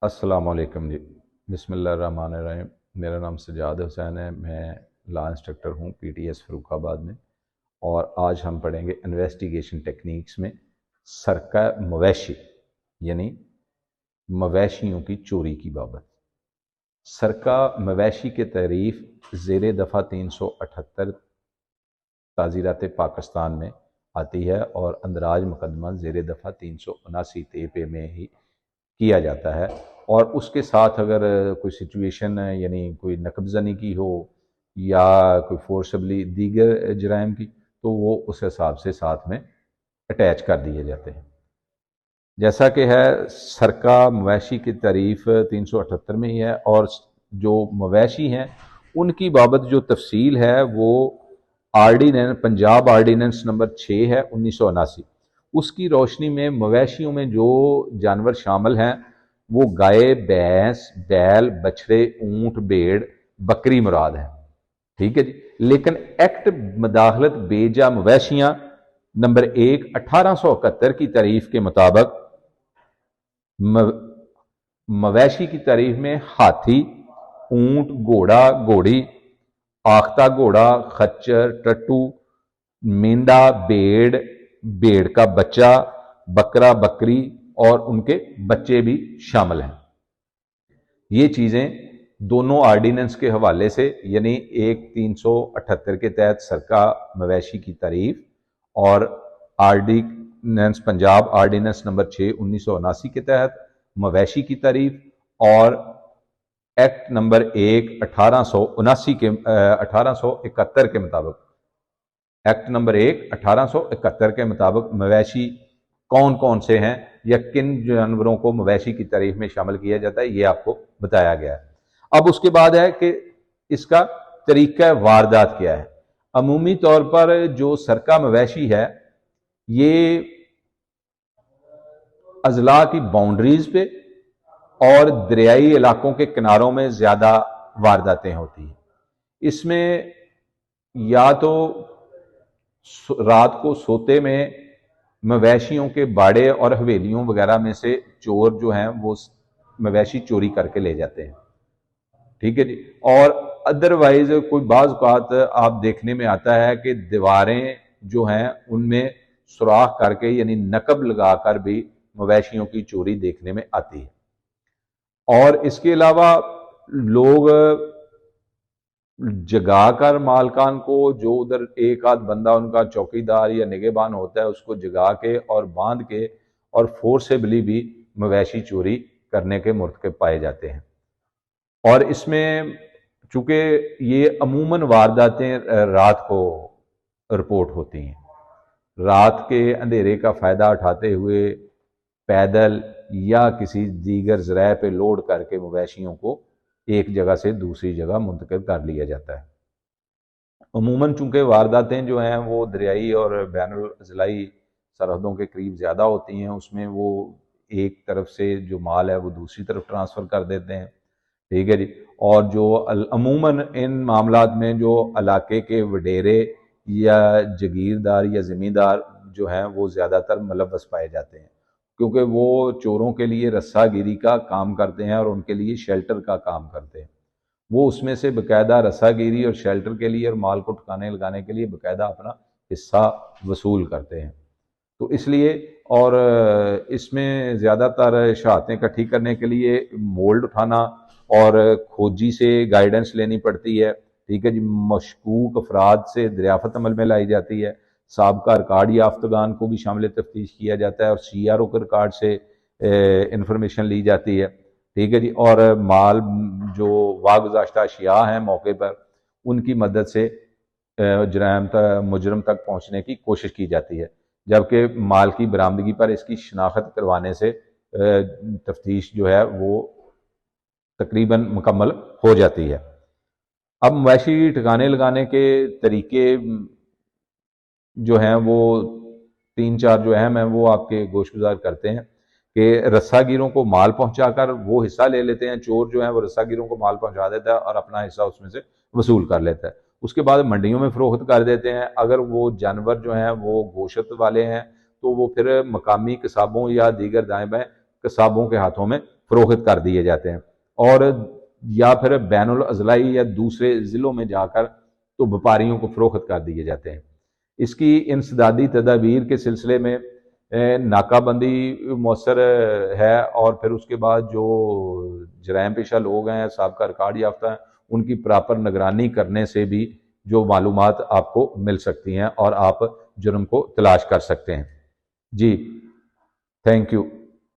अस्सलाम वालेकुम जी। बिस्मिल्लाहिर्रहमानिर्रहीम। मेरा नाम सजाद हुसैन है। मैं लॉ इंस्ट्रक्टर हूँ पीटीएस फर्रुखाबाद में। और आज हम पढ़ेंगे इन्वेस्टिगेशन टेक्निक्स में सरका मवेशी यानी मवेशियों की चोरी की बाबत। सरका मवेशी के तारीफ ज़ेर दफ़ा 378 ताज़ीरात पाकिस्तान में आती है और अंदराज मुकदमा ज़ेर दफ़ा 379 पे में ही किया जाता है। और उसके साथ अगर कोई सिचुएशन यानी कोई नकबजनी की हो या कोई फोर्सबली दीगर जराइम की, तो वो उस हिसाब से साथ में अटैच कर दिए जाते हैं। जैसा कि है सरका मवेशी की तारीफ 378 में ही है, और जो मवेशी हैं उनकी बाबत जो तफसील है वो आर्डीनेंस पंजाब आर्डीनेंस नंबर 6 है 1979। उसकी रोशनी में मवेशियों में जो जानवर शामिल हैं वो गाय, भैंस, बैल, बछड़े, ऊंट, भेड़, बकरी मुराद है। ठीक है जी। लेकिन एक्ट मदाखलत बेजा मवेशियां नंबर 1 1871 की तारीफ के मुताबिक मवेशी की तारीफ में हाथी, ऊंट, घोड़ा, घोड़ी, आख्ता घोड़ा, खच्चर, टट्टू, मेंढा, भेड़, भेड़ का बच्चा, बकरा, बकरी और उनके बच्चे भी शामिल हैं। ये चीज़ें दोनों आर्डीनेंस के हवाले से यानी एक 378 के तहत सरका मवेशी की तारीफ और आर्डीनेंस पंजाब आर्डीनेंस नंबर 6 1979 के तहत मवेशी की तारीफ, और एक्ट नंबर 1 1879 के 1871 के मुताबिक एक्ट नंबर 1 1871 के मुताबिक मवेशी कौन कौन से हैं या किन जानवरों को मवेशी की तारीफ में शामिल किया जाता है, ये आपको बताया गया है। अब उसके बाद है कि इसका तरीका वारदात क्या है। अमूमी तौर पर जो सरका मवेशी है ये अजला की बाउंड्रीज पे और दरियाई इलाकों के किनारों में ज्यादा वारदातें होती हैं। इसमें या तो रात को सोते में मवेशियों के बाड़े और हवेलियों वगैरह में से चोर जो हैं वो मवेशी चोरी करके ले जाते हैं। ठीक है जी। और अदरवाइज कोई बाज़ औक़ात आप देखने में आता है कि दीवारें जो हैं उनमें सुराख करके यानी नकब लगाकर भी मवेशियों की चोरी देखने में आती है। और इसके अलावा लोग जगाकर मालकान को, जो उधर एक आध बंदा उनका चौकीदार या निगहबान होता है, उसको जगा के और बांध के और फोर्सेबली भी मवेशी चोरी करने के मुर्तकब पाए जाते हैं। और इसमें चूंकि ये अमूमन वारदातें रात को रिपोर्ट होती हैं, रात के अंधेरे का फ़ायदा उठाते हुए पैदल या किसी दीगर ज़राए पे लोड करके मवेशियों को एक जगह से दूसरी जगह मुंतकिल कर लिया जाता है। अमूमन चूंकि वारदातें जो हैं वो दरियाई और बैनुल अज़लाई सरहदों के करीब ज़्यादा होती हैं, उसमें वो एक तरफ से जो माल है वो दूसरी तरफ ट्रांसफ़र कर देते हैं। ठीक है जी। और जो अमूमन इन मामलात में जो इलाके के वडेरे या जगीरदार या ज़मींदार जो हैं वो ज़्यादातर मुलव्वस पाए जाते हैं, क्योंकि वो चोरों के लिए रस्सागिरी का काम करते हैं और उनके लिए शेल्टर का काम करते हैं। वो उसमें से बाकायदा रस्सागिरी और शेल्टर के लिए और माल को ठिकाने लगाने के लिए बाकायदा अपना हिस्सा वसूल करते हैं। तो इसलिए और इसमें ज़्यादातर शहादतें इकट्ठी करने के लिए मोल्ड उठाना और खोजी से गाइडेंस लेनी पड़ती है। ठीक है जी। मशकूक अफराद से दरियाफ़त अमल में लाई जाती है। साबका रिकॉर्ड याफ्तगान को भी शामिल तफ्तीश किया जाता है और CRO के रिकॉर्ड से इंफॉर्मेशन ली जाती है। ठीक है जी। और माल जो वागुज़ाश्ता अशिया हैं मौके पर, उनकी मदद से मुजरम तक पहुँचने की कोशिश की जाती है, जबकि माल की बरामदगी पर इसकी शनाख्त करवाने से तफ्तीश जो है वो तकरीबन मुकम्मल हो जाती है। अब मवेशी ठिकाने लगाने के तरीके जो हैं वो 3-4 जो अहम हैं वो आपके गोशगुजार करते हैं कि रस्सागिरों को माल पहुंचाकर वो हिस्सा ले लेते हैं। चोर जो है वो रस्सागिरों को माल पहुंचा देता है और अपना हिस्सा उसमें से वसूल कर लेता है। उसके बाद मंडियों में फरोख्त कर देते हैं। अगर वो जानवर जो हैं वो गोश्त वाले हैं तो वो फिर मकामी कसाबों या दीगर दाएं बाएं कसाबों के हाथों में فروخت کر دیے جاتے ہیں، اور یا پھر بین الاضلاعی یا دوسرے ضلعوں میں جا کر تو وپاریوں کو فروخت کر دیے جاتے ہیں۔ اس کی انسدادی تدابیر کے سلسلے میں ناکہ بندی مؤثر ہے، اور پھر اس کے بعد جو جرائم پیشہ لوگ ہیں، سابقہ ریکارڈ یافتہ ہیں، ان کی پراپر نگرانی کرنے سے بھی جو معلومات آپ کو مل سکتی ہیں اور آپ جرم کو تلاش کر سکتے ہیں۔ جی، تھینک یو۔